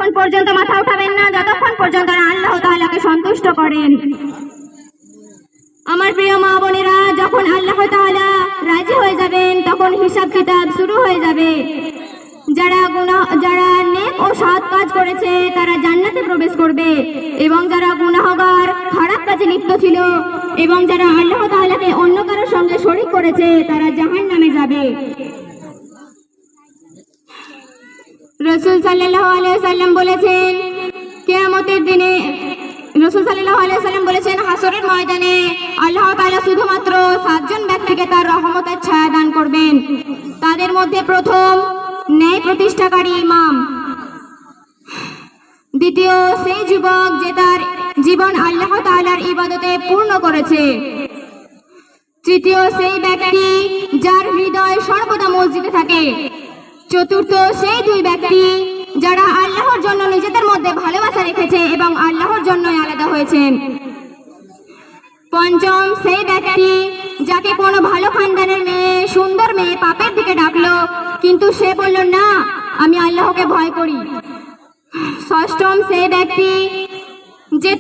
ততক্ষণ পর্যন্ত মাথা উঠাবেন না যতক্ষণ পর্যন্ত আল্লাহ তাআলাকে সন্তুষ্ট করেন। আমার প্রিয় মা বোনেরা, যখন আল্লাহ তাআলা রাজি হয়ে যাবেন তখন হিসাব কিতাব শুরু হয়ে যাবে। যারা নেক ও সৎ কাজ করেছে তারা জান্নাতে প্রবেশ করবে, এবং যারা গুনাহগার খারাপ কাজে লিপ্ত ছিল এবং যারা আল্লাহ তাআলাকে অন্য কারোর সঙ্গে শরীক করেছে তারা জাহান্নামে যাবে। রাসূল সাল্লাল্লাহু আলাইহি ওয়াসাল্লাম বলেছেন, কিয়ামতের দিনে রাসূল সাল্লাল্লাহু আলাইহি ওয়াসাল্লাম বলেছেন, হাসরের ময়দানে আল্লাহ তাআলা শুধুমাত্র 7 জন ব্যক্তিকে তার রহমতের ছায়া দান করবেন। তাদের মধ্যে প্রথম ন্যায় প্রতিষ্ঠাকারী ইমাম, দ্বিতীয় সেই যুবক যে তার জীবন আল্লাহ তাআলার ইবাদতে পূর্ণ করেছে, তৃতীয় সেই ব্যক্তি যার হৃদয় সর্বদা মসজিদে থাকে, চতুর্থ সেই 2 ব্যক্তি যারা আল্লাহর জন্য নিজেদের মধ্যে ভালোবাসা রেখেছে এবং আল্লাহর জন্যই আলাদা হয়েছেন, পঞ্চম সেই ব্যক্তি যাকে কোনো ভালো খানদানের মেয়ে, সুন্দর মেয়ে পাপের দিকে ডাকলো কিন্তু সে বলল না আমি আল্লাহকে ভয় করি, ষষ্ঠম সেই ব্যক্তি যে